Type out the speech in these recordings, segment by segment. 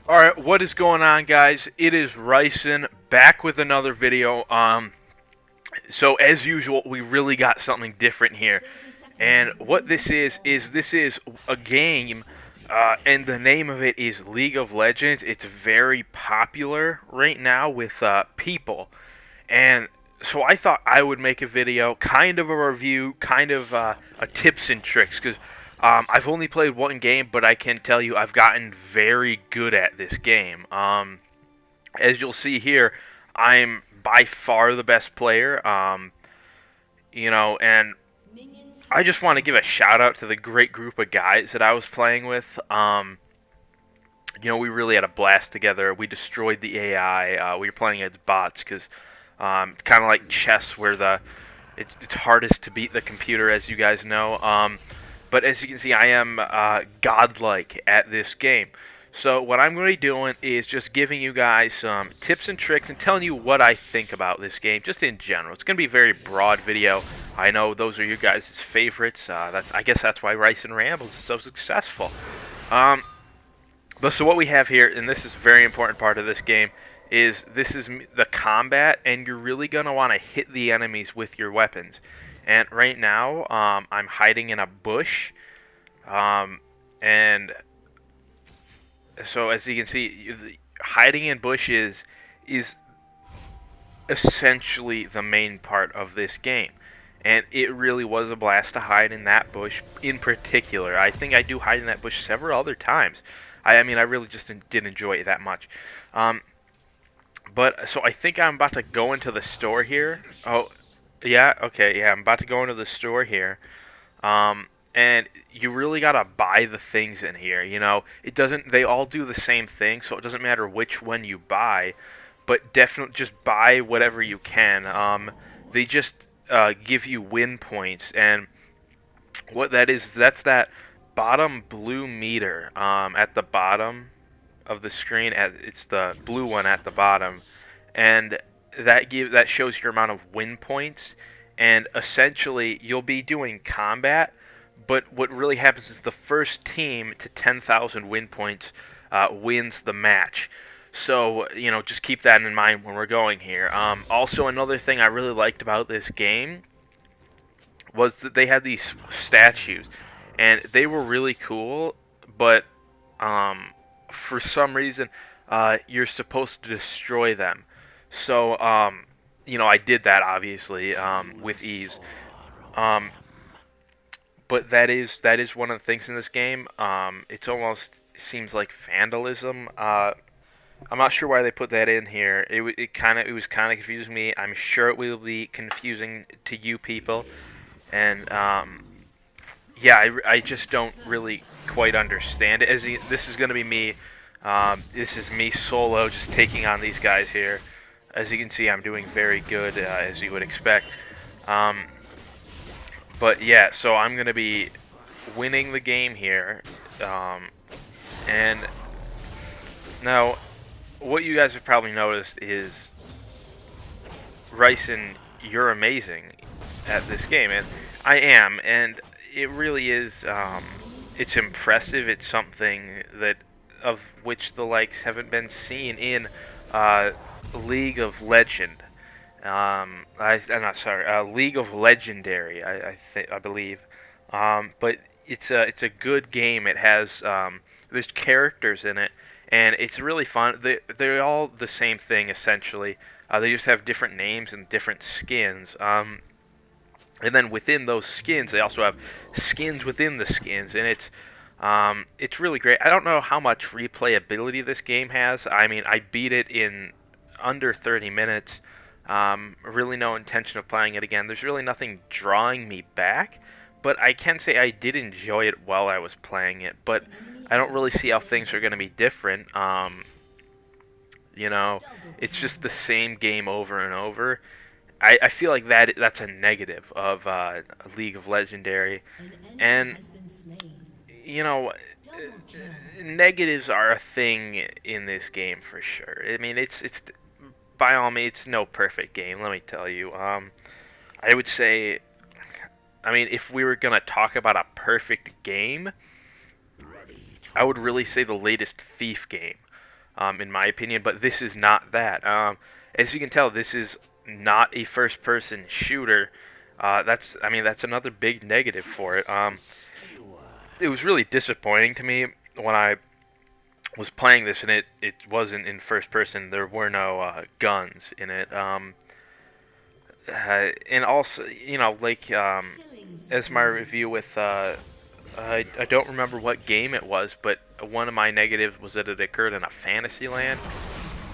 Alright, what is going on, guys? It is Ricen, back with another video. So as usual, we really got something different here. And what this is a game, and the name of it is League of Legends. It's very popular right now with people. And so I thought I would make a video, kind of a review, kind of a tips and tricks, because I've only played one game, but I can tell you I've gotten very good at this game. As you'll see here, I'm by far the best player. And I just want to give a shout out to the great group of guys that I was playing with. We really had a blast together. We destroyed the AI. We were playing against bots because it's kind of like chess, where it's hardest to beat the computer, as you guys know. But as you can see, I am godlike at this game. So what I'm going to be doing is just giving you guys some tips and tricks and telling you what I think about this game, just in general. It's going to be a very broad video. I know those are you guys' favorites. I guess that's why Rice and Rambles is so successful. But so what we have here, and this is a very important part of this game, is the combat, and you're really going to want to hit the enemies with your weapons. And right now, I'm hiding in a bush, and so as you can see, hiding in bushes is essentially the main part of this game. And it really was a blast to hide in that bush in particular. I think I do hide in that bush several other times. I mean, I really just didn't enjoy it that much. But so I think I'm about to go into the store here. Oh, yeah, okay, yeah, I'm about to go into the store here. And you really gotta buy the things in here. They all do the same thing, so it doesn't matter which one you buy, but definitely just buy whatever you can. They just give you win points, and what that is, that's that bottom blue meter at the bottom of the screen. It's the blue one at the bottom, and that shows your amount of win points. And essentially, you'll be doing combat, but what really happens is the first team to 10,000 win points wins the match. So, just keep that in mind when we're going here. Also, another thing I really liked about this game was that they had these statues, and they were really cool, but for some reason, you're supposed to destroy them. So, I did that, obviously, with ease. But that is one of the things in this game. It almost seems like vandalism. I'm not sure why they put that in here. It was kind of confusing me. I'm sure it will be confusing to you people. And yeah, I just don't really quite understand it. This is going to be me. This is me solo, just taking on these guys here. As you can see, I'm doing very good, as you would expect. But yeah, so I'm going to be winning the game here. And now, what you guys have probably noticed is, Ricen, you're amazing at this game. And I am, and it really is, it's impressive. It's something of which the likes haven't been seen in League of Legend. I'm not sorry. League of Legendary. I believe. But it's a good game. It has there's characters in it, and it's really fun. They're all the same thing essentially. They just have different names and different skins. And then within those skins, they also have skins within the skins, and it's really great. I don't know how much replayability this game has. I mean, I beat it in under 30 minutes. Really no intention of playing it again. There's really nothing drawing me back, but I can say I did enjoy it while I was playing it, but I don't really see how things are going to be different. It's just the same game over and over. I feel like that's a negative of League of Legendary, and negatives are a thing in this game for sure. I mean, it's by all means, it's no perfect game. Let me tell you. I would say, I mean, if we were gonna talk about a perfect game, I would really say the latest Thief game, in my opinion. But this is not that. As you can tell, this is not a first-person shooter. That's another big negative for it. It was really disappointing to me when I was playing this and it wasn't in first person. There were no guns in it. And also, as my review with, I don't remember what game it was, but one of my negatives was that it occurred in a fantasy land,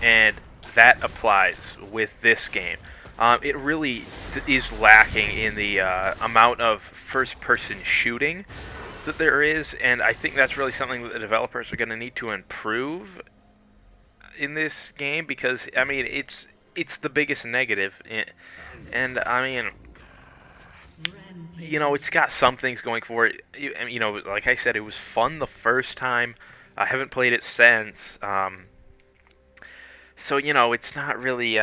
and that applies with this game. It really is lacking in the amount of first-person shooting that there is, and I think that's really something that the developers are going to need to improve in this game, because I mean it's the biggest negative, and I mean, it's got some things going for it. Like I said, it was fun the first time. I haven't played it since, so it's not really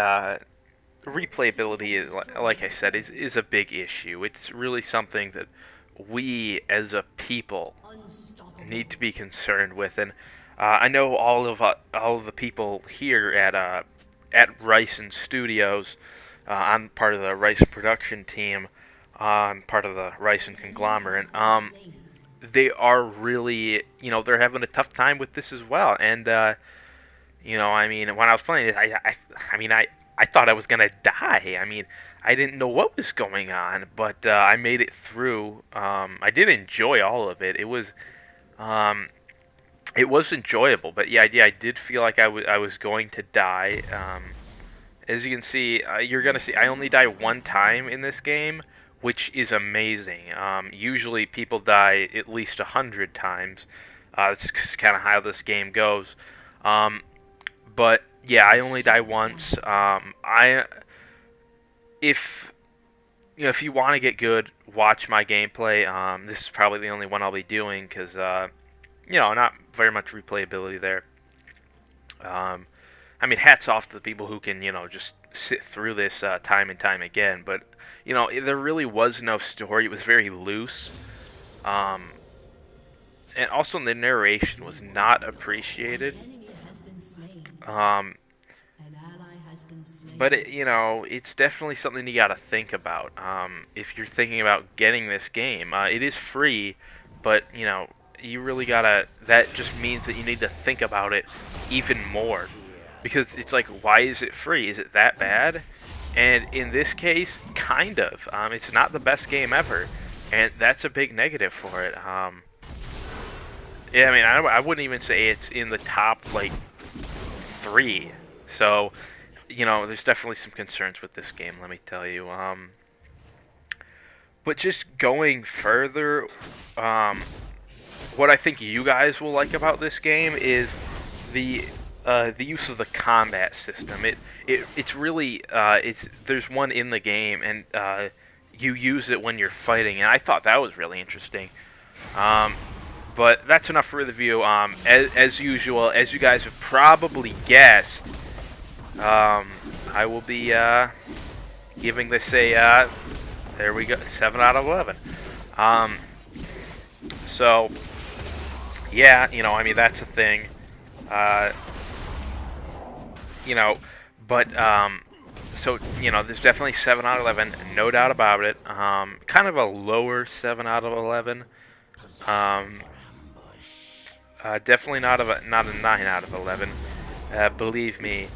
replayability is like I said is a big issue. It's really something that we as a people need to be concerned with, and I know all of the people here at Ricen Studios. I'm part of the Ricen production team. I'm part of the Ricen conglomerate. They are really, they're having a tough time with this as well. And I mean, when I was playing it, I thought I was gonna die. I mean, I didn't know what was going on, but I made it through. I did enjoy all of it. It was enjoyable, but yeah, I did feel like I was going to die. As you can see, you're gonna see I only die one time in this game, which is amazing. Usually people die at least 100 times. That's kind of how this game goes. But yeah, I only die once. If you want to get good, watch my gameplay. This is probably the only one I'll be doing because not very much replayability there. I mean, hats off to the people who can just sit through this time and time again. But there really was no story. It was very loose. And also the narration was not appreciated. But it's definitely something you gotta think about. If you're thinking about getting this game, it is free, but you really gotta. That just means that you need to think about it even more, because it's like, why is it free? Is it that bad? And in this case, kind of. It's not the best game ever, and that's a big negative for it. Yeah, I mean, I wouldn't even say it's in the top like 3. So, there's definitely some concerns with this game, let me tell you. But just going further, what I think you guys will like about this game is the use of the combat system. It's really there's one in the game, and you use it when you're fighting, and I thought that was really interesting. But that's enough for the review. As usual, as you guys have probably guessed, I will be giving this a there we go, 7 out of 11. So yeah, I mean, that's a thing. But so there's definitely 7 out of 11, no doubt about it. Kind of a lower 7 out of 11. Definitely not a 9 out of 11. Believe me.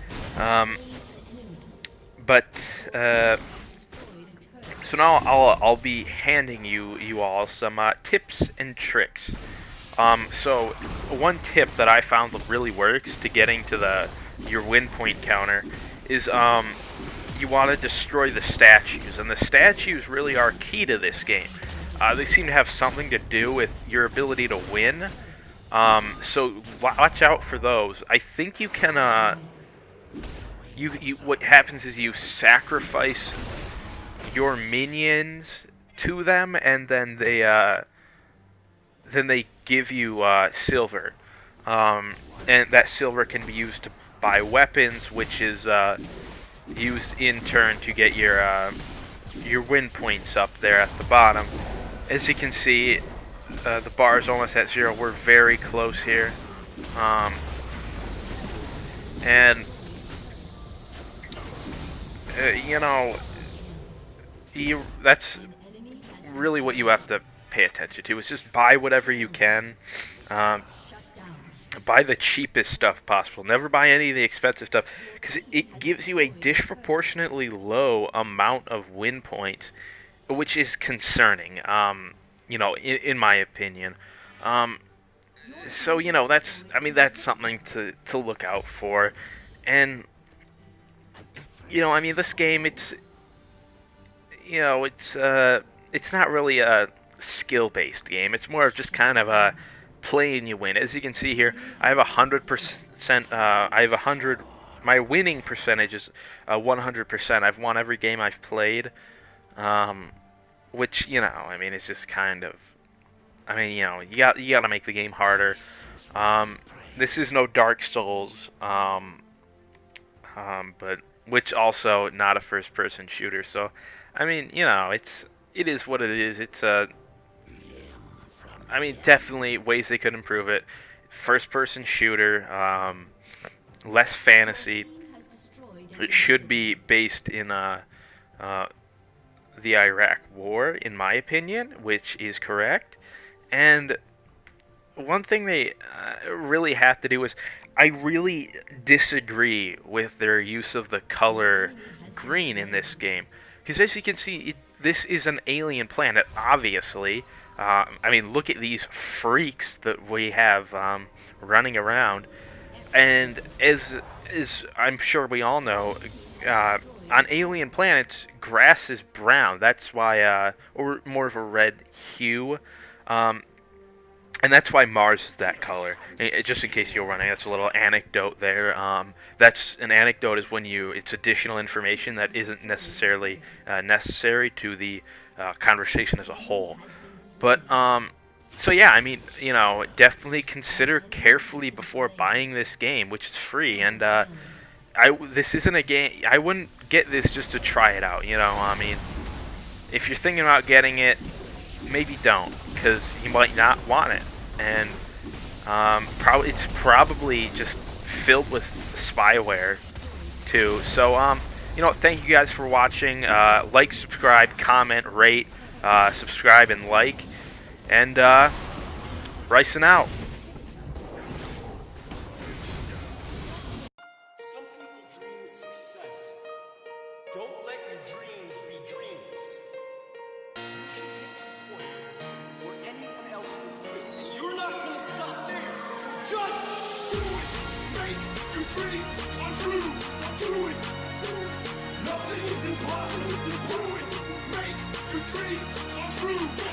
So now I'll be handing you all some tips and tricks. So one tip that I found that really works to getting to your win point counter is you want to destroy the statues, and the statues really are key to this game. They seem to have something to do with your ability to win. So watch out for those. I think you can what happens is you sacrifice your minions to them, and then they give you silver, and that silver can be used to buy weapons, which is used in turn to get your win points up there at the bottom. As you can see, The bar is almost at 0. We're very close here. Um, and, you know, that's really what you have to pay attention to. Is just buy whatever you can. Um, buy the cheapest stuff possible. Never buy any of the expensive stuff, because it gives you a disproportionately low amount of win points, which is concerning. In my opinion. So that's something to look out for. And this game, it's not really a skill-based game. It's more of just kind of a play and you win. As you can see here, I have 100%. I have 100. My winning percentage is 100%. I've won every game I've played, which it's just kind of. You got to make the game harder. This is no Dark Souls, but which also not a first-person shooter. So, it is what it is. It's definitely ways they could improve it. First-person shooter, less fantasy. It should be based in the Iraq War, in my opinion, which is correct. And one thing they really have to do is, I really disagree with their use of the color green in this game. Because as you can see, this is an alien planet, obviously. Look at these freaks that we have running around. And as I'm sure we all know, on alien planets, grass is brown. That's why, or more of a red hue. And that's why Mars is that color. Just in case you're wondering, that's a little anecdote there. That's an anecdote is when it's additional information that isn't necessarily necessary to the conversation as a whole. But definitely consider carefully before buying this game, which is free. And this isn't a game. I wouldn't get this just to try it out. If you're thinking about getting it, maybe don't, because you might not want it. And it's probably just filled with spyware too. So thank you guys for watching. Like, subscribe, comment, rate, subscribe, and like. And Ricen out. Some people dream success. Don't let your dreams be dreams. You should get to the point where anyone else will quit, and you're not gonna stop there. So just do it. Make your dreams come true. Do it. Nothing is impossible. Do it. Make your dreams come true.